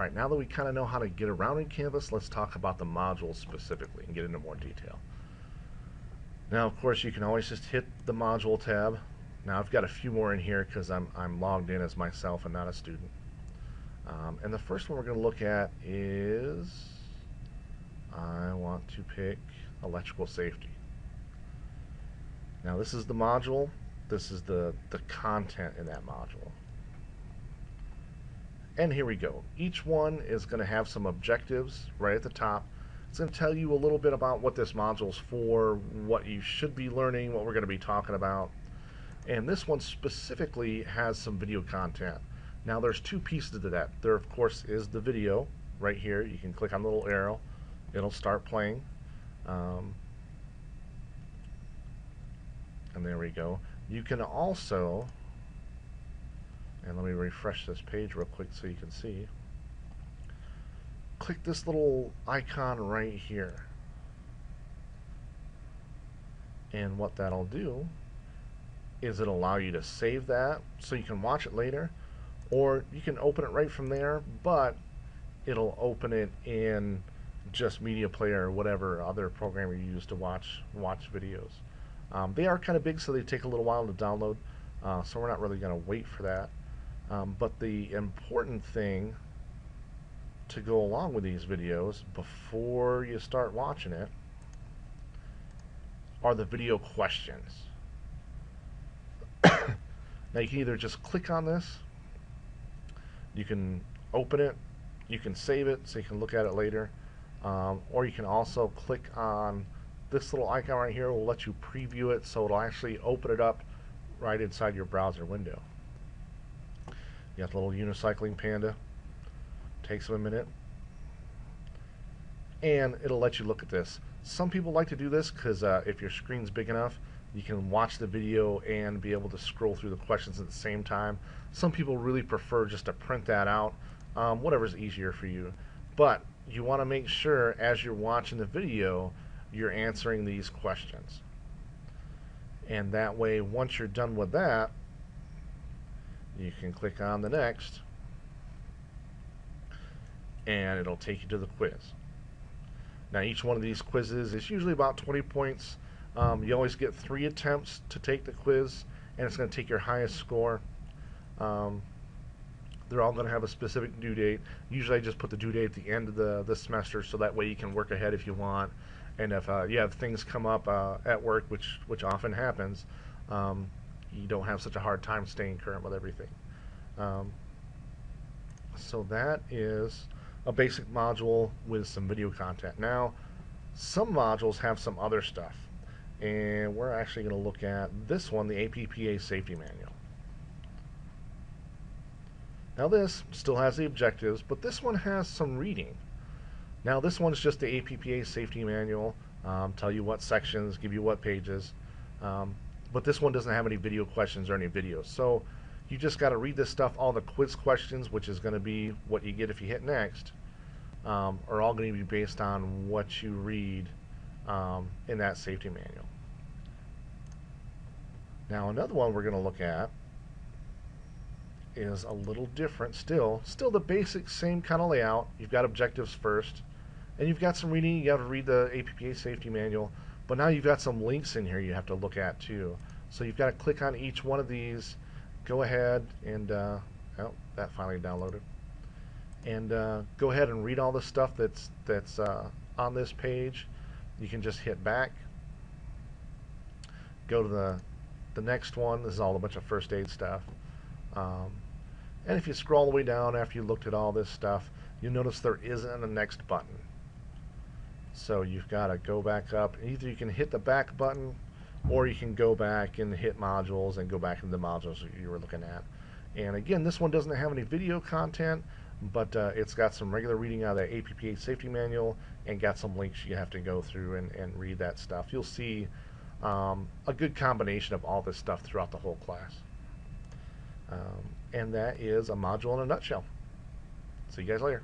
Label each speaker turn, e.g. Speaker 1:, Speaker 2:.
Speaker 1: Alright, now that we kind of know how to get around in Canvas, let's talk about the modules specifically and get into more detail. Now, of course, you can always just hit the module tab. Now, I've got a few more in here because I'm logged in as myself and not a student. And the first one we're going to look at is, I want to pick electrical safety. Now, this is the module. This is the content in that module. And here we go. Each one is going to have some objectives right at the top. It's going to tell you a little bit about what this module is for, what you should be learning, what we're going to be talking about. And this one specifically has some video content. Now there's two pieces to that. There, of course, is the video right here. You can click on the little arrow. It'll start playing. And there we go. You can also, and let me refresh this page real quick so you can see. Click this little icon right here. And what that'll do is it'll allow you to save that so you can watch it later, or you can open it right from there, but it'll open it in just Media Player or whatever other program you use to watch videos. They are kind of big, so they take a little while to download, so we're not really going to wait for that. But the important thing to go along with these videos before you start watching it are the video questions. Now you can either just click on this, you can open it, you can save it so you can look at it later, or you can also click on this little icon right here. Will let you preview it, so it'll actually open it up right inside your browser window. You got the little unicycling panda. Takes them a minute, and it'll let you look at this. Some people like to do this because if your screen's big enough, you can watch the video and be able to scroll through the questions at the same time. Some people really prefer just to print that out, whatever's easier for you. But you want to make sure as you're watching the video, you're answering these questions. And that way, once you're done with that, you can click on the next, and it'll take you to the quiz. Now each one of these quizzes is usually about 20 points. You always get 3 attempts to take the quiz, and it's going to take your highest score. They're all going to have a specific due date. Usually I just put the due date at the end of the semester, so that way you can work ahead if you want. And if you have things come up at work, which often happens, you don't have such a hard time staying current with everything. So that is a basic module with some video content. Now, some modules have some other stuff, and we're actually going to look at this one, the APPA Safety Manual. Now this still has the objectives, but this one has some reading. Now this one's just the APPA Safety Manual, tell you what sections, give you what pages, but this one doesn't have any video questions or any videos. So you just got to read this stuff. All the quiz questions, which is going to be what you get if you hit next, are all going to be based on what you read in that safety manual. Now another one we're going to look at is a little different. Still the basic same kind of layout. You've got objectives first, and you've got some reading. You have to read the APPA Safety Manual, but now you've got some links in here you have to look at too. So you've got to click on each one of these. Go ahead and oh, that finally downloaded. And go ahead and read all the stuff that's on this page. You can just hit back. Go to the next one. This is all a bunch of first aid stuff. And if you scroll all the way down after you looked at all this stuff, you'll notice there isn't a next button. So you've got to go back up. Either you can hit the back button, or you can go back and hit modules and go back into the modules you were looking at. And again, this one doesn't have any video content, but it's got some regular reading out of the APPA Safety Manual and got some links you have to go through and read that stuff. You'll see a good combination of all this stuff throughout the whole class. And that is a module in a nutshell. See you guys later.